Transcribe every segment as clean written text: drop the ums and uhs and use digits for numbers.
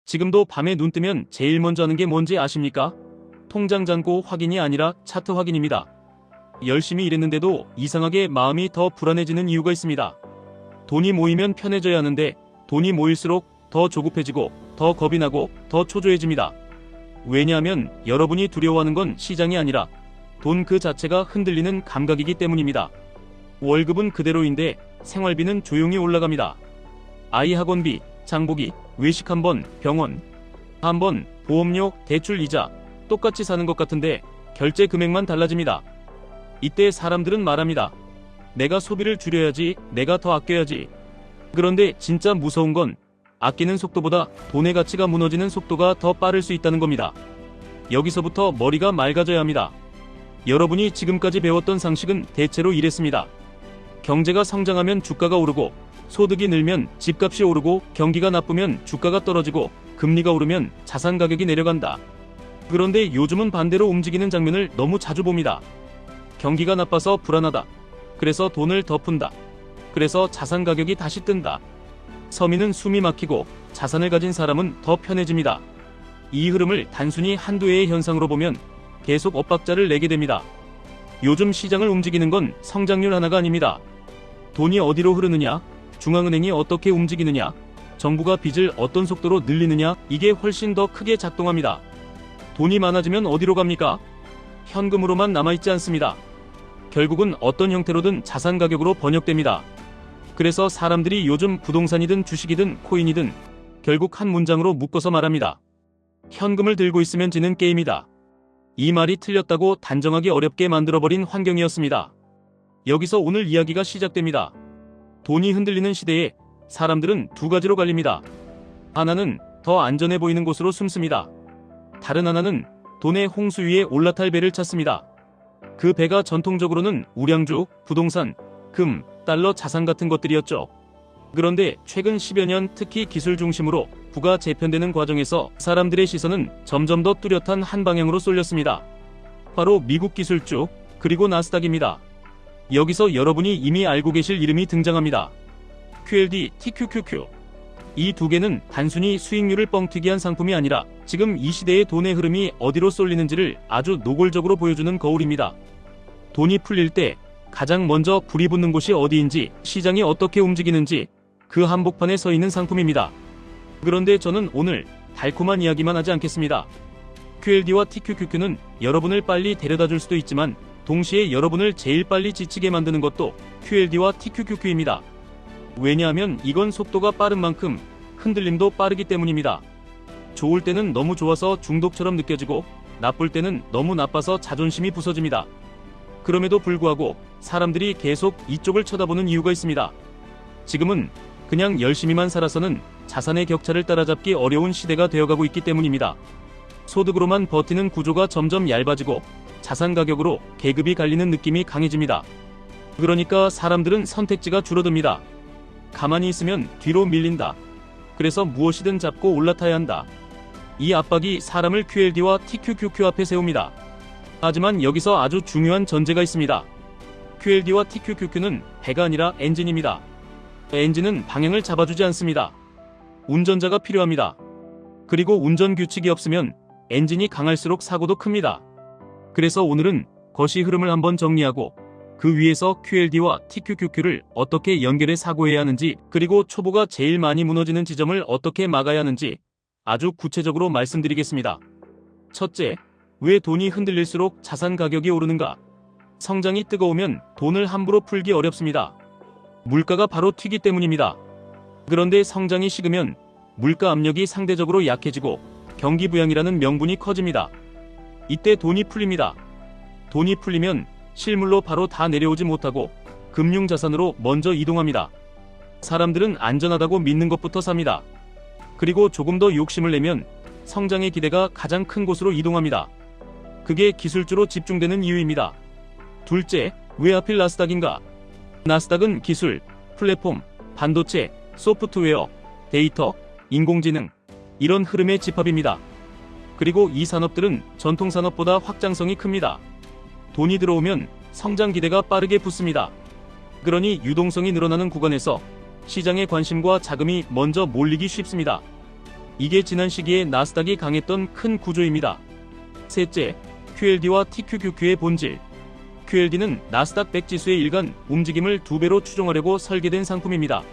지금도 밤에 눈 뜨면 제일 먼저 하는 게 뭔지 아십니까? 통장 잔고 확인이 아니라 차트 확인입니다. 열심히 일했는데도 이상하게 마음이 더 불안해지는 이유가 있습니다. 돈이 모이면 편해져야 하는데 돈이 모일수록 더 조급해지고 더 겁이 나고 더 초조해집니다. 왜냐하면 여러분이 두려워하는 건 시장이 아니라 돈 그 자체가 흔들리는 감각이기 때문입니다. 월급은 그대로인데 생활비는 조용히 올라갑니다. 아이 학원비, 장보기, 외식 한번, 병원 한번, 보험료, 대출 이자 똑같이 사는 것 같은데 결제 금액만 달라집니다. 이때 사람들은 말합니다. 내가 소비를 줄여야지, 내가 더 아껴야지. 그런데 진짜 무서운 건 아끼는 속도보다 돈의 가치가 무너지는 속도가 더 빠를 수 있다는 겁니다. 여기서부터 머리가 맑아져야 합니다. 여러분이 지금까지 배웠던 상식은 대체로 이랬습니다. 경제가 성장하면 주가가 오르고, 소득이 늘면 집값이 오르고, 경기가 나쁘면 주가가 떨어지고, 금리가 오르면 자산 가격이 내려간다. 그런데 요즘은 반대로 움직이는 장면을 너무 자주 봅니다. 경기가 나빠서 불안하다. 그래서 돈을 더 푼다. 그래서 자산 가격이 다시 뜬다. 서민은 숨이 막히고 자산을 가진 사람은 더 편해집니다. 이 흐름을 단순히 한두 해의 현상으로 보면 계속 엇박자를 내게 됩니다. 요즘 시장을 움직이는 건 성장률 하나가 아닙니다. 돈이 어디로 흐르느냐, 중앙은행이 어떻게 움직이느냐, 정부가 빚을 어떤 속도로 늘리느냐, 이게 훨씬 더 크게 작동합니다. 돈이 많아지면 어디로 갑니까? 현금으로만 남아있지 않습니다. 결국은 어떤 형태로든 자산 가격으로 번역됩니다. 그래서 사람들이 요즘 부동산이든 주식이든 코인이든 결국 한 문장으로 묶어서 말합니다. 현금을 들고 있으면 지는 게임이다. 이 말이 틀렸다고 단정하기 어렵게 만들어버린 환경이었습니다. 여기서 오늘 이야기가 시작됩니다. 돈이 흔들리는 시대에 사람들은 두 가지로 갈립니다. 하나는 더 안전해 보이는 곳으로 숨습니다. 다른 하나는 돈의 홍수 위에 올라탈 배를 찾습니다. 그 배가 전통적으로는 우량주, 부동산, 금, 달러, 자산 같은 것들이었죠. 그런데 최근 10여 년 특히 기술 중심으로 부가 재편되는 과정에서 사람들의 시선은 점점 더 뚜렷한 한 방향으로 쏠렸습니다. 바로 미국 기술주, 그리고 나스닥입니다. 여기서 여러분이 이미 알고 계실 이름이 등장합니다. QLD, TQQQ. 이 두 개는 단순히 수익률을 뻥튀기 한 상품이 아니라 지금 이 시대의 돈의 흐름이 어디로 쏠리는지를 아주 노골적으로 보여주는 거울입니다. 돈이 풀릴 때 가장 먼저 불이 붙는 곳이 어디인지, 시장이 어떻게 움직이는지 그 한복판에 서 있는 상품입니다. 그런데 저는 오늘 달콤한 이야기만 하지 않겠습니다. QLD와 TQQQ는 여러분을 빨리 데려다 줄 수도 있지만 동시에 여러분을 제일 빨리 지치게 만드는 것도 QLD와 TQQQ입니다. 왜냐하면 이건 속도가 빠른 만큼 흔들림도 빠르기 때문입니다. 좋을 때는 너무 좋아서 중독처럼 느껴지고 나쁠 때는 너무 나빠서 자존심이 부서집니다. 그럼에도 불구하고 사람들이 계속 이쪽을 쳐다보는 이유가 있습니다. 지금은 그냥 열심히만 살아서는 자산의 격차를 따라잡기 어려운 시대가 되어가고 있기 때문입니다. 소득으로만 버티는 구조가 점점 얇아지고 자산 가격으로 계급이 갈리는 느낌이 강해집니다. 그러니까 사람들은 선택지가 줄어듭니다. 가만히 있으면 뒤로 밀린다. 그래서 무엇이든 잡고 올라타야 한다. 이 압박이 사람을 QLD와 TQQQ 앞에 세웁니다. 하지만 여기서 아주 중요한 전제가 있습니다. QLD와 TQQQ는 배가 아니라 엔진입니다. 엔진은 방향을 잡아주지 않습니다. 운전자가 필요합니다. 그리고 운전 규칙이 없으면 엔진이 강할수록 사고도 큽니다. 그래서 오늘은 거시 흐름을 한번 정리하고 그 위에서 QLD와 TQQQ를 어떻게 연결해 사고해야 하는지, 그리고 초보가 제일 많이 무너지는 지점을 어떻게 막아야 하는지 아주 구체적으로 말씀드리겠습니다. 첫째, 왜 돈이 흔들릴수록 자산 가격이 오르는가? 성장이 뜨거우면 돈을 함부로 풀기 어렵습니다. 물가가 바로 튀기 때문입니다. 그런데 성장이 식으면 물가 압력이 상대적으로 약해지고 경기 부양이라는 명분이 커집니다. 이때 돈이 풀립니다. 돈이 풀리면 실물로 바로 다 내려오지 못하고 금융자산으로 먼저 이동합니다. 사람들은 안전하다고 믿는 것부터 삽니다. 그리고 조금 더 욕심을 내면 성장의 기대가 가장 큰 곳으로 이동합니다. 그게 기술주로 집중되는 이유입니다. 둘째, 왜 하필 나스닥인가? 나스닥은 기술, 플랫폼, 반도체, 소프트웨어, 데이터, 인공지능 이런 흐름의 집합입니다. 그리고 이 산업들은 전통산업보다 확장성이 큽니다. 돈이 들어오면 성장 기대가 빠르게 붙습니다. 그러니 유동성이 늘어나는 구간에서 시장의 관심과 자금이 먼저 몰리기 쉽습니다. 이게 지난 시기에 나스닥이 강했던 큰 구조입니다. 셋째, QLD와 TQQQ의 본질. QLD는 나스닥 100 지수의 일간 움직임을 2배로 추종하려고 설계된 상품입니다.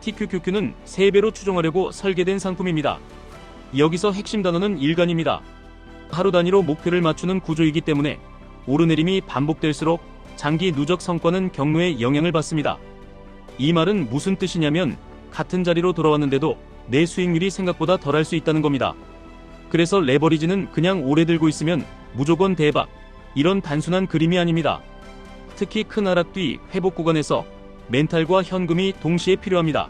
TQQQ는 3배로 추종하려고 설계된 상품입니다. 여기서 핵심 단어는 일간입니다. 하루 단위로 목표를 맞추는 구조이기 때문에 오르내림이 반복될수록 장기 누적 성과는 경로에 영향을 받습니다. 이 말은 무슨 뜻이냐면 같은 자리로 돌아왔는데도 내 수익률이 생각보다 덜할 수 있다는 겁니다. 그래서 레버리지는 그냥 오래 들고 있으면 무조건 대박, 이런 단순한 그림이 아닙니다. 특히 큰 하락 뒤 회복 구간에서 멘탈과 현금이 동시에 필요합니다.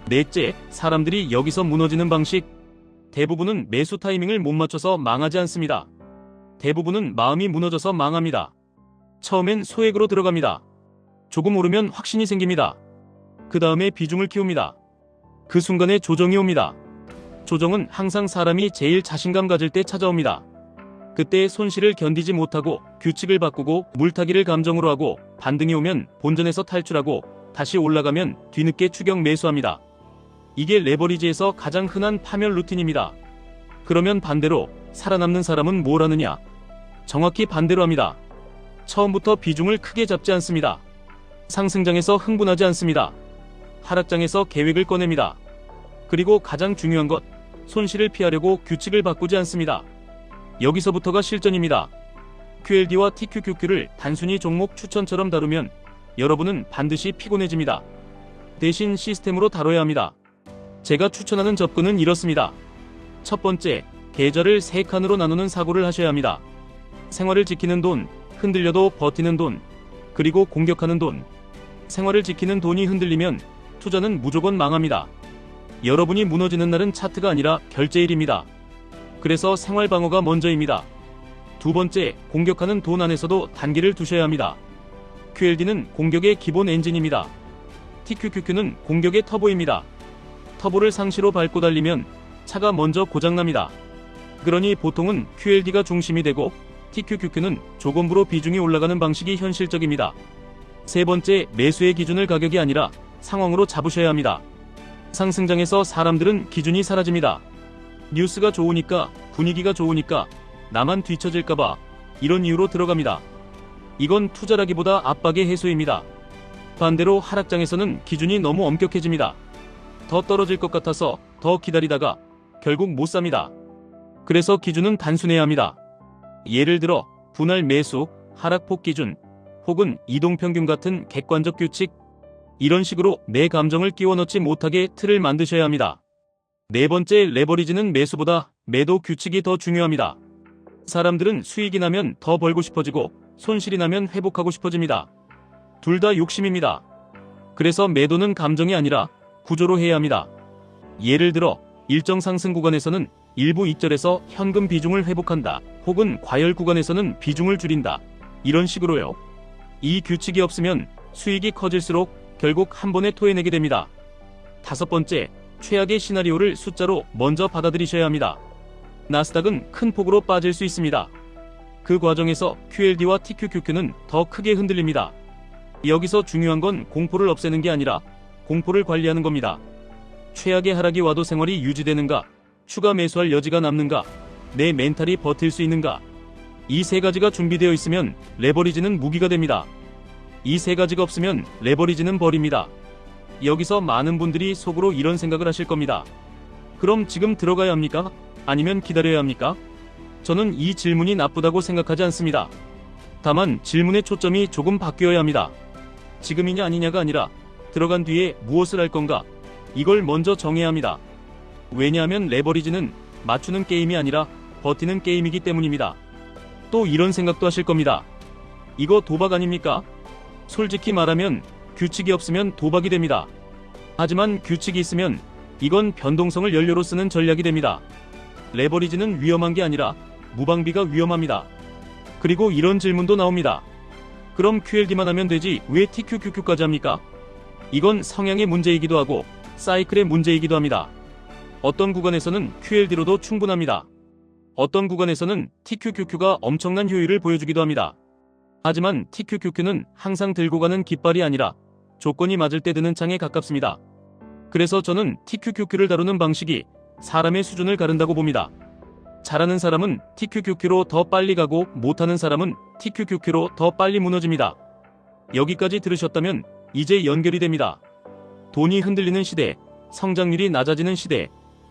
넷째, 사람들이 여기서 무너지는 방식. 대부분은 매수 타이밍을 못 맞춰서 망하지 않습니다. 대부분은 마음이 무너져서 망합니다. 처음엔 소액으로 들어갑니다. 조금 오르면 확신이 생깁니다. 그 다음에 비중을 키웁니다. 그 순간에 조정이 옵니다. 조정은 항상 사람이 제일 자신감 가질 때 찾아옵니다. 그때 손실을 견디지 못하고 규칙을 바꾸고 물타기를 감정으로 하고 반등이 오면 본전에서 탈출하고 다시 올라가면 뒤늦게 추격 매수합니다. 이게 레버리지에서 가장 흔한 파멸 루틴입니다. 그러면 반대로 살아남는 사람은 뭘 하느냐? 정확히 반대로 합니다. 처음부터 비중을 크게 잡지 않습니다. 상승장에서 흥분하지 않습니다. 하락장에서 계획을 꺼냅니다. 그리고 가장 중요한 것, 손실을 피하려고 규칙을 바꾸지 않습니다. 여기서부터가 실전입니다. QLD와 TQQQ를 단순히 종목 추천처럼 다루면 여러분은 반드시 피곤해집니다. 대신 시스템으로 다뤄야 합니다. 제가 추천하는 접근은 이렇습니다. 첫 번째, 계좌를 3칸으로 나누는 사고를 하셔야 합니다. 생활을 지키는 돈, 흔들려도 버티는 돈, 그리고 공격하는 돈. 생활을 지키는 돈이 흔들리면 투자는 무조건 망합니다. 여러분이 무너지는 날은 차트가 아니라 결제일입니다. 그래서 생활 방어가 먼저입니다. 두 번째, 공격하는 돈 안에서도 단계를 두셔야 합니다. QLD는 공격의 기본 엔진입니다. TQQQ는 공격의 터보입니다. 터보를 상시로 밟고 달리면 차가 먼저 고장납니다. 그러니 보통은 QLD가 중심이 되고 TQQQ는 조건부로 비중이 올라가는 방식이 현실적입니다. 세 번째, 매수의 기준을 가격이 아니라 상황으로 잡으셔야 합니다. 상승장에서 사람들은 기준이 사라집니다. 뉴스가 좋으니까, 분위기가 좋으니까, 나만 뒤처질까봐 이런 이유로 들어갑니다. 이건 투자라기보다 압박의 해소입니다. 반대로 하락장에서는 기준이 너무 엄격해집니다. 더 떨어질 것 같아서 더 기다리다가 결국 못 삽니다. 그래서 기준은 단순해야 합니다. 예를 들어 분할 매수, 하락폭 기준, 혹은 이동평균 같은 객관적 규칙, 이런 식으로 내 감정을 끼워 넣지 못하게 틀을 만드셔야 합니다. 네 번째, 레버리지는 매수보다 매도 규칙이 더 중요합니다. 사람들은 수익이 나면 더 벌고 싶어지고 손실이 나면 회복하고 싶어집니다. 둘 다 욕심입니다. 그래서 매도는 감정이 아니라 구조로 해야 합니다. 예를 들어 일정 상승 구간에서는 일부 익절에서 현금 비중을 회복한다, 혹은 과열 구간에서는 비중을 줄인다, 이런 식으로요. 이 규칙이 없으면 수익이 커질수록 결국 한 번에 토해내게 됩니다. 다섯 번째, 최악의 시나리오를 숫자로 먼저 받아들이셔야 합니다. 나스닥은 큰 폭으로 빠질 수 있습니다. 그 과정에서 QLD와 TQQQ는 더 크게 흔들립니다. 여기서 중요한 건 공포를 없애는 게 아니라 공포를 관리하는 겁니다. 최악의 하락이 와도 생활이 유지되는가, 추가 매수할 여지가 남는가, 내 멘탈이 버틸 수 있는가, 이 세 가지가 준비되어 있으면 레버리지는 무기가 됩니다. 이 세 가지가 없으면 레버리지는 벌입니다. 여기서 많은 분들이 속으로 이런 생각을 하실 겁니다. 그럼 지금 들어가야 합니까? 아니면 기다려야 합니까? 저는 이 질문이 나쁘다고 생각하지 않습니다. 다만 질문의 초점이 조금 바뀌어야 합니다. 지금이냐 아니냐가 아니라 들어간 뒤에 무엇을 할 건가, 이걸 먼저 정해야 합니다. 왜냐하면 레버리지는 맞추는 게임이 아니라 버티는 게임이기 때문입니다. 또 이런 생각도 하실 겁니다. 이거 도박 아닙니까? 솔직히 말하면 규칙이 없으면 도박이 됩니다. 하지만 규칙이 있으면 이건 변동성을 연료로 쓰는 전략이 됩니다. 레버리지는 위험한 게 아니라 무방비가 위험합니다. 그리고 이런 질문도 나옵니다. 그럼 QLD만 하면 되지 왜 TQQQ까지 합니까? 이건 성향의 문제이기도 하고 사이클의 문제이기도 합니다. 어떤 구간에서는 QLD로도 충분합니다. 어떤 구간에서는 TQQQ가 엄청난 효율을 보여주기도 합니다. 하지만 TQQQ는 항상 들고 가는 깃발이 아니라 조건이 맞을 때 드는 창에 가깝습니다. 그래서 저는 TQQQ를 다루는 방식이 사람의 수준을 가른다고 봅니다. 잘하는 사람은 TQQQ로 더 빨리 가고 못하는 사람은 TQQQ로 더 빨리 무너집니다. 여기까지 들으셨다면 이제 연결이 됩니다. 돈이 흔들리는 시대, 성장률이 낮아지는 시대,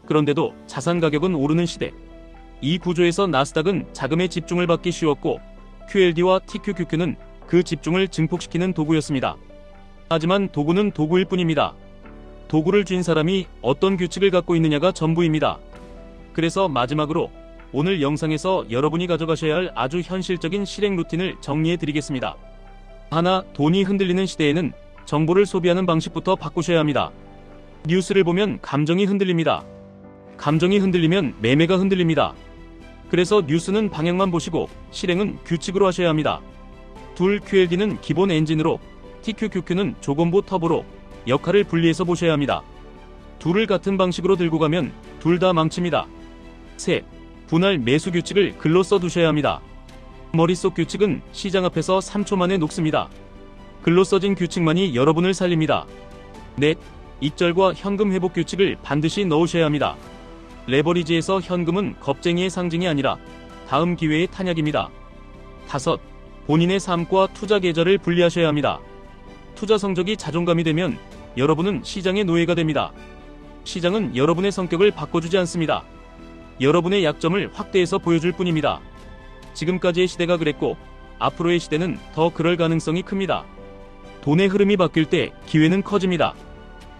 그런데도 자산 가격은 오르는 시대. 이 구조에서 나스닥은 자금의 집중을 받기 쉬웠고 QLD와 TQQQ는 그 집중을 증폭시키는 도구였습니다. 하지만 도구는 도구일 뿐입니다. 도구를 쥔 사람이 어떤 규칙을 갖고 있느냐가 전부입니다. 그래서 마지막으로 오늘 영상에서 여러분이 가져가셔야 할 아주 현실적인 실행 루틴을 정리해 드리겠습니다. 하나, 돈이 흔들리는 시대에는 정보를 소비하는 방식부터 바꾸셔야 합니다. 뉴스를 보면 감정이 흔들립니다. 감정이 흔들리면 매매가 흔들립니다. 그래서 뉴스는 방향만 보시고 실행은 규칙으로 하셔야 합니다. 둘, QLD는 기본 엔진으로, TQQQ는 조건부 터보로 역할을 분리해서 보셔야 합니다. 둘을 같은 방식으로 들고 가면 둘 다 망칩니다. 셋, 분할 매수 규칙을 글로 써두셔야 합니다. 머릿속 규칙은 시장 앞에서 3초 만에 녹습니다. 글로 써진 규칙만이 여러분을 살립니다. 넷, 익절과 현금 회복 규칙을 반드시 넣으셔야 합니다. 레버리지에서 현금은 겁쟁이의 상징이 아니라 다음 기회의 탄약입니다. 다섯, 본인의 삶과 투자 계절을 분리하셔야 합니다. 투자 성적이 자존감이 되면 여러분은 시장의 노예가 됩니다. 시장은 여러분의 성격을 바꿔주지 않습니다. 여러분의 약점을 확대해서 보여줄 뿐입니다. 지금까지의 시대가 그랬고 앞으로의 시대는 더 그럴 가능성이 큽니다. 돈의 흐름이 바뀔 때 기회는 커집니다.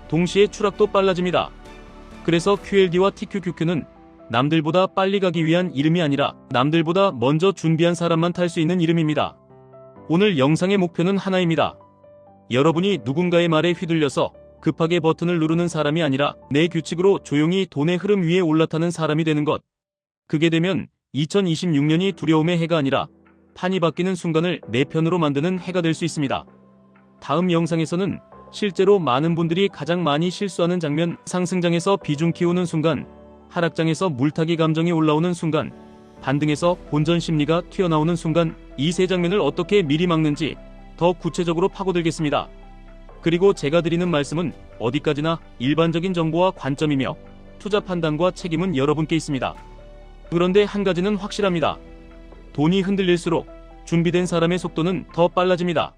동시에 추락도 빨라집니다. 그래서 QLD와 TQQQ는 남들보다 빨리 가기 위한 이름이 아니라 남들보다 먼저 준비한 사람만 탈 수 있는 이름입니다. 오늘 영상의 목표는 하나입니다. 여러분이 누군가의 말에 휘둘려서 급하게 버튼을 누르는 사람이 아니라 내 규칙으로 조용히 돈의 흐름 위에 올라타는 사람이 되는 것. 그게 되면 2026년이 두려움의 해가 아니라 판이 바뀌는 순간을 내 편으로 만드는 해가 될 수 있습니다. 다음 영상에서는 실제로 많은 분들이 가장 많이 실수하는 장면, 상승장에서 비중 키우는 순간, 하락장에서 물타기 감정이 올라오는 순간, 반등에서 본전 심리가 튀어나오는 순간, 이 세 장면을 어떻게 미리 막는지 더 구체적으로 파고들겠습니다. 그리고 제가 드리는 말씀은 어디까지나 일반적인 정보와 관점이며 투자 판단과 책임은 여러분께 있습니다. 그런데 한 가지는 확실합니다. 돈이 흔들릴수록 준비된 사람의 속도는 더 빨라집니다.